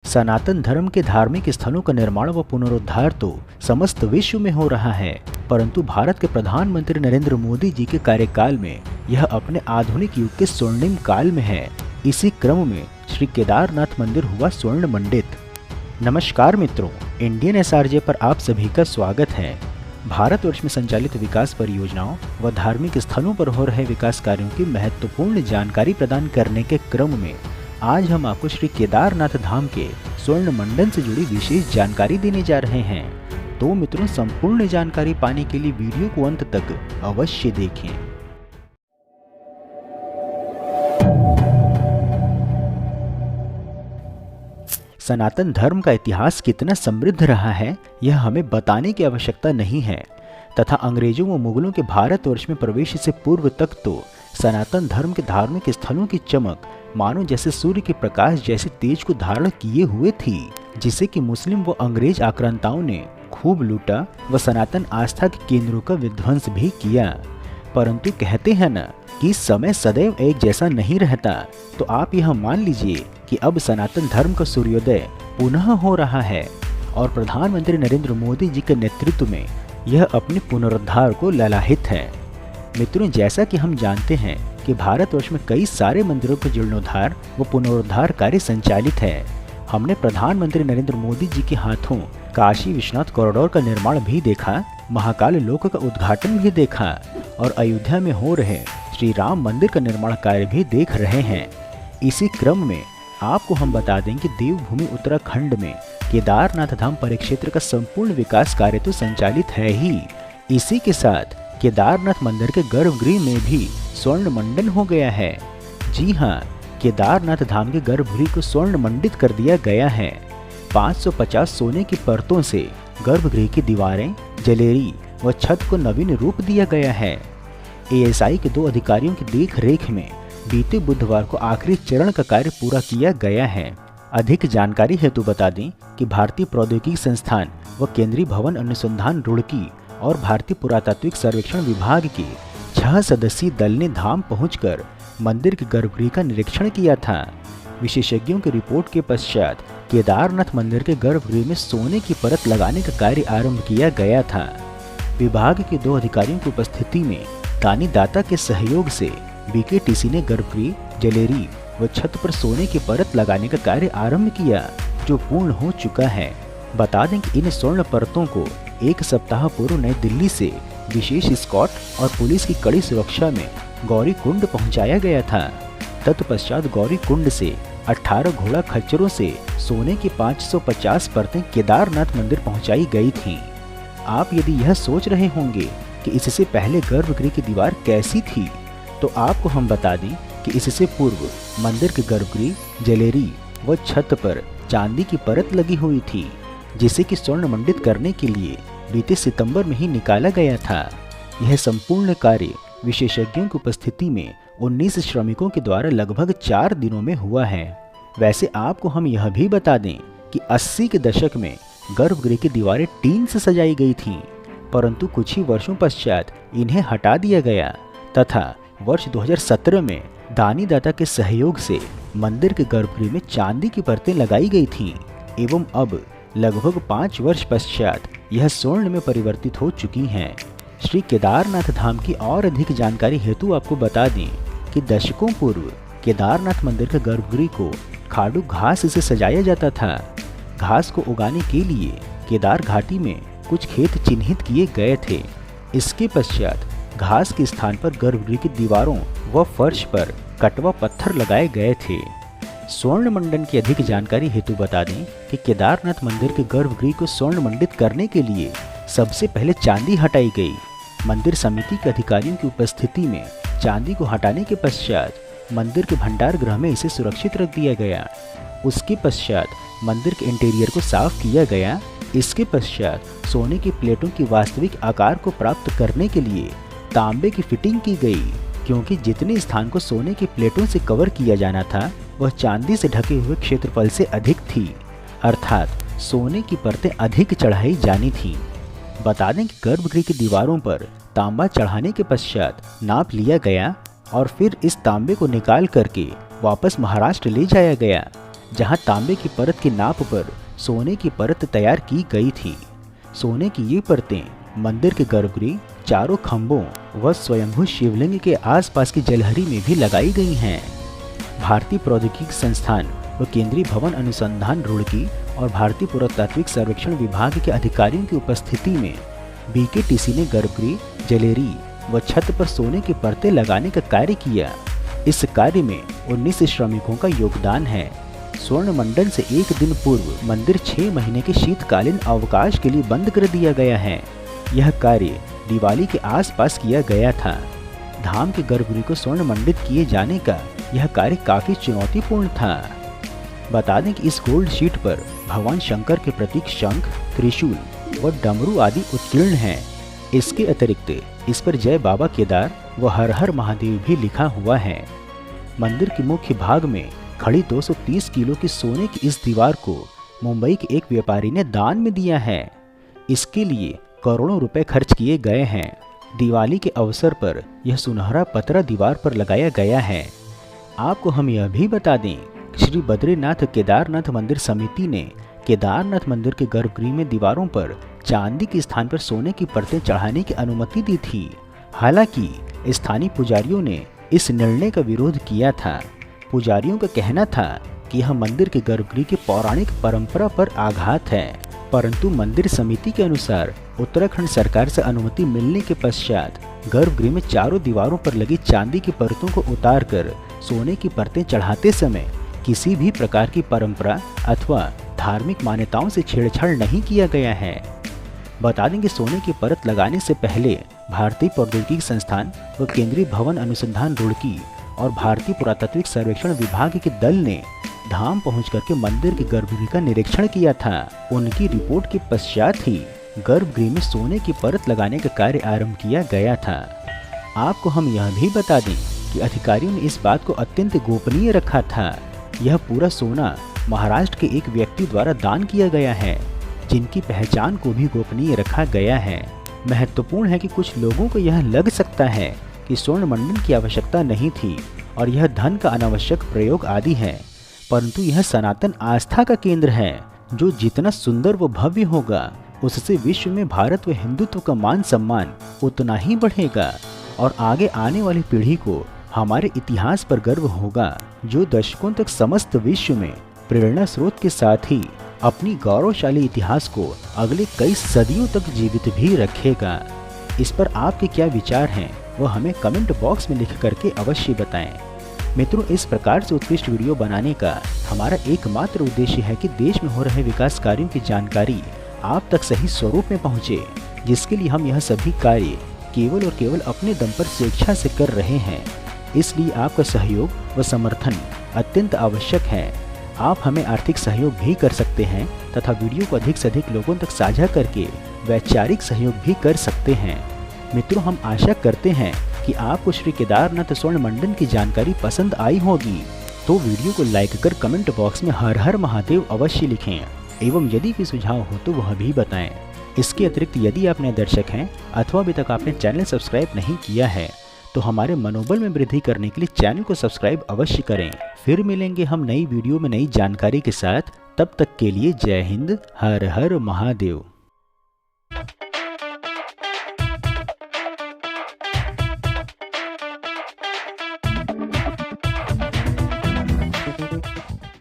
सनातन धर्म के धार्मिक स्थलों का निर्माण व पुनरुद्धार तो समस्त विश्व में हो रहा है, परंतु भारत के प्रधानमंत्री नरेंद्र मोदी जी के कार्यकाल में यह अपने आधुनिक युग के स्वर्णिम काल में है। इसी क्रम में श्री केदारनाथ मंदिर हुआ स्वर्ण मंडित। नमस्कार मित्रों, इंडियन एसआरजे पर आप सभी का स्वागत है। भारतवर्ष में संचालित विकास परियोजनाओं व धार्मिक स्थलों पर हो रहे विकास कार्यों की महत्वपूर्ण जानकारी प्रदान करने के क्रम में आज हम आपको श्री केदारनाथ धाम के स्वर्ण मंडन से जुड़ी विशेष जानकारी देने जा रहे हैं। तो मित्रों, संपूर्ण जानकारी पाने के लिए वीडियो को अंत तक अवश्य देखें। सनातन धर्म का इतिहास कितना समृद्ध रहा है यह हमें बताने की आवश्यकता नहीं है तथा अंग्रेजों व मुगलों के भारतवर्ष में प्रवेश से पूर्व तक तो सनातन धर्म के धार्मिक स्थलों की चमक मानो जैसे सूर्य के प्रकाश जैसे तेज को धारण किए हुए थी, जिसे कि मुस्लिम व अंग्रेज आक्रांताओं ने खूब लूटा व सनातन आस्था के केंद्रों का विध्वंस भी किया। परंतु कहते हैं न कि समय सदैव एक जैसा नहीं रहता, तो आप यह मान लीजिए कि अब सनातन धर्म का सूर्योदय पुनः हो रहा है और प्रधानमंत्री नरेंद्र मोदी जी के नेतृत्व में यह अपने पुनरुद्धार को ललाहित है। मित्रों, जैसा कि हम जानते हैं कि भारतवर्ष में कई सारे मंदिरों का जीर्णोद्धार व पुनरुद्धार कार्य संचालित है। हमने प्रधानमंत्री नरेंद्र मोदी जी के हाथों काशी विश्वनाथ कॉरिडोर का निर्माण भी देखा, महाकाल लोक का उद्घाटन भी देखा और अयोध्या में हो रहे श्री राम मंदिर का निर्माण कार्य भी देख रहे हैं। इसी क्रम में आपको हम बता दें कि देवभूमि उत्तराखंड में केदारनाथ धाम परिक्षेत्र का संपूर्ण विकास कार्य तो संचालित है ही, इसी के साथ केदारनाथ मंदिर के गर्भगृह में भी स्वर्ण मंडन हो गया है। जी हाँ, केदारनाथ धाम के गर्भगृह को स्वर्ण मंडित कर दिया गया है। 550 सोने की परतों से गर्भगृह की दीवारें, जलेरी व छत को नवीन रूप दिया गया है। एएसआई के 2 अधिकारियों की देख रेख में बीते बुधवार को आखिरी चरण का कार्य पूरा किया गया है। अधिक जानकारी हेतु बता दें कि भारतीय प्रौद्योगिकी संस्थान व केंद्रीय भवन अनुसंधान रुड़की और भारतीय पुरातात्विक सर्वेक्षण विभाग के 6 सदस्यीय दल ने धाम पहुंचकर मंदिर के गर्भगृह का निरीक्षण किया था। विशेषज्ञों की रिपोर्ट के पश्चात केदारनाथ मंदिर के गर्भगृह में सोने की परत लगाने का कार्य आरंभ किया गया था। विभाग के 2 अधिकारियों की उपस्थिति में दानी दाता के सहयोग से बीकेटीसी ने गर्भगृह, जलेरी व छत पर सोने की परत लगाने का कार्य आरंभ किया, जो पूर्ण हो चुका है। बता दें कि इन स्वर्ण परतों को 1 सप्ताह पूर्व नई दिल्ली से विशेष स्कॉट और पुलिस की कड़ी सुरक्षा में गौरी कुंड पहुंचाया गया था। तत्पश्चात गौरी कुंड से 18 घोड़ा खच्चरों से सोने की 550 परतें केदारनाथ मंदिर पहुंचाई गई थीं। आप यदि यह सोच रहे होंगे कि इससे पहले गर्भगृह की दीवार कैसी थी, तो आपको हम बता दें कि इससे पूर्व मंदिर के गर्भगृह, जलेरी व छत पर चांदी की परत लगी हुई थी, जिसे कि स्वर्ण मंडित करने के लिए बीते सितंबर में ही निकाला गया था। यह संपूर्ण कार्य विशेषज्ञों की उपस्थिति में 19 श्रमिकों के द्वारा लगभग 4 दिनों में हुआ है। वैसे आपको हम यह भी बता दें कि 80 के दशक में गर्भगृह की दीवारें टीन से सजाई गई थीं, परंतु कुछ ही वर्षों पश्चात इन्हें हटा दिया गया तथा वर्ष 2017 में दानी दाता के सहयोग से मंदिर के गर्भगृह में चांदी की परतें लगाई गई थीं एवं अब लगभग 5 वर्ष पश्चात यह स्वर्ण में परिवर्तित हो चुकी हैं। श्री केदारनाथ धाम की और अधिक जानकारी हेतु आपको बता दें कि दशकों पूर्व केदारनाथ मंदिर के गर्भगृह को खाड़ू घास से सजाया जाता था। घास को उगाने के लिए केदार घाटी में कुछ खेत चिन्हित किए गए थे। इसके पश्चात घास के स्थान पर गर्भगृह की दीवारों व फर्श पर कटवा पत्थर लगाए गए थे। स्वर्ण मंडन की अधिक जानकारी हेतु बता दें कि केदारनाथ मंदिर के गर्भगृह को स्वर्ण मंडित करने के लिए सबसे पहले चांदी हटाई गई। मंदिर समिति के अधिकारियों की उपस्थिति में चांदी को हटाने के पश्चात मंदिर के भंडार गृह में इसे सुरक्षित रख दिया गया। उसके पश्चात मंदिर के इंटीरियर को साफ किया गया। इसके पश्चात सोने की प्लेटों की वास्तविक आकार को प्राप्त करने के लिए तांबे की फिटिंग की गई, क्योंकि जितने स्थान को सोने की प्लेटों से कवर किया जाना था वह चांदी से ढके हुए क्षेत्रफल से अधिक थी, अर्थात सोने की परतें अधिक चढ़ाई जानी थी। बता दें कि गर्भगृह की दीवारों पर तांबा चढ़ाने के पश्चात नाप लिया गया और फिर इस तांबे को निकाल करके वापस महाराष्ट्र ले जाया गया। जहां तांबे की परत की नाप पर सोने की परत तैयार की गई थी। सोने की ये परतें मंदिर के गर्भगृह, चारों खंभों व स्वयंभू शिवलिंग के आसपास की जलहरी में भी लगाई गई हैं। भारतीय प्रौद्योगिकी संस्थान व केंद्रीय भवन अनुसंधान रुड़की और भारतीय पुरातात्विक सर्वेक्षण विभाग के अधिकारियों की उपस्थिति में बीकेटीसी ने गर्भगृह, जलेरी व छत पर सोने की परतें लगाने का कार्य किया। इस कार्य में 19 श्रमिकों का योगदान है। स्वर्ण मंडन से एक दिन पूर्व मंदिर 6 महीने के शीतकालीन अवकाश के लिए बंद कर दिया गया है। यह कार्य दिवाली के आसपास किया गया था। धाम के गर्भगृह को स्वर्ण मंडित किए जाने का यह कार्य काफी चुनौतीपूर्ण था। बता दें कि इस गोल्ड शीट पर भगवान शंकर के प्रतीक शंख, त्रिशूल व डमरू आदि उत्कीर्ण हैं। इसके अतिरिक्त इस पर जय बाबा केदार व हर हर महादेव भी लिखा हुआ है। मंदिर के मुख्य भाग में खड़ी 230 किलो की सोने की इस दीवार को मुंबई के एक व्यापारी ने दान में दिया है। इसके लिए करोड़ों रुपए खर्च किए गए हैं। दिवाली के अवसर पर यह सुनहरा पतरा दीवार पर लगाया गया है। आपको हम यह भी बता दें, श्री बद्रीनाथ केदारनाथ मंदिर समिति ने केदारनाथ मंदिर के गर्भगृह में दीवारों पर चांदी के स्थान पर सोने की परतें चढ़ाने की अनुमति दी थी। हालांकि स्थानीय पुजारियों ने इस निर्णय का विरोध किया था। पुजारियों का कहना था कि यह मंदिर के गर्भगृह की पौराणिक परंपरा पर आघात है, परंतु मंदिर समिति के अनुसार उत्तराखंड सरकार से अनुमति मिलने के पश्चात गर्भगृह में चारों दीवारों पर लगी चांदी की परतों को उतारकर सोने की परतें चढ़ाते समय किसी भी प्रकार की परंपरा अथवा धार्मिक मान्यताओं से छेड़छाड़ नहीं किया गया है। बता दें कि सोने की परत लगाने से पहले भारतीय प्रौद्योगिकी संस्थान व केंद्रीय भवन अनुसंधान रुड़की और भारतीय पुरातात्विक सर्वेक्षण विभाग के दल ने धाम पहुंच करके मंदिर के गर्भगृह का निरीक्षण किया था। उनकी रिपोर्ट के पश्चात ही गर्भगृह में सोने की परत लगाने का कार्य आरंभ किया गया था। आपको हम यह भी बता दें कि अधिकारियों ने इस बात को अत्यंत गोपनीय रखा था। यह पूरा सोना महाराष्ट्र के एक व्यक्ति द्वारा दान किया गया है, जिनकी पहचान को भी गोपनीय रखा गया है। महत्वपूर्ण है कि कुछ लोगों को यह लग सकता है कि स्वर्ण मंडन की आवश्यकता नहीं थी और यह धन का अनावश्यक प्रयोग आदि है, परंतु यह सनातन आस्था का केंद्र है, जो जितना सुंदर व भव्य होगा उससे विश्व में भारत व हिंदुत्व का मान सम्मान उतना ही बढ़ेगा और आगे आने वाली पीढ़ी को हमारे इतिहास पर गर्व होगा, जो दशकों तक समस्त विश्व में प्रेरणा स्रोत के साथ ही अपनी गौरवशाली इतिहास को अगले कई सदियों तक जीवित भी रखेगा। इस पर आपके क्या विचार हैं वह हमें कमेंट बॉक्स में लिख करके अवश्य बताएं। मित्रों, इस प्रकार से उत्कृष्ट वीडियो बनाने का हमारा एकमात्र उद्देश्य है कि देश में हो रहे विकास कार्यों की जानकारी आप तक सही स्वरूप में पहुंचे, जिसके लिए हम यह सभी कार्य केवल और केवल अपने दम पर स्वेच्छा से कर रहे हैं। इसलिए आपका सहयोग व समर्थन अत्यंत आवश्यक है। आप हमें आर्थिक सहयोग भी कर सकते हैं तथा वीडियो को अधिक से अधिक लोगों तक साझा करके वैचारिक सहयोग भी कर सकते हैं। मित्रों, हम आशा करते हैं कि आपको श्री केदारनाथ स्वर्ण मंडन की जानकारी पसंद आई होगी, तो वीडियो को लाइक कर कमेंट बॉक्स में हर हर महादेव अवश्य लिखें एवं यदि कोई सुझाव हो तो वह भी बताएं। इसके अतिरिक्त यदि आप नए दर्शक हैं अथवा अभी तक आपने चैनल सब्सक्राइब नहीं किया है तो हमारे मनोबल में वृद्धि करने के लिए चैनल को सब्सक्राइब अवश्य करें। फिर मिलेंगे हम नई वीडियो में नई जानकारी के साथ। तब तक के लिए जय हिंद, हर हर महादेव।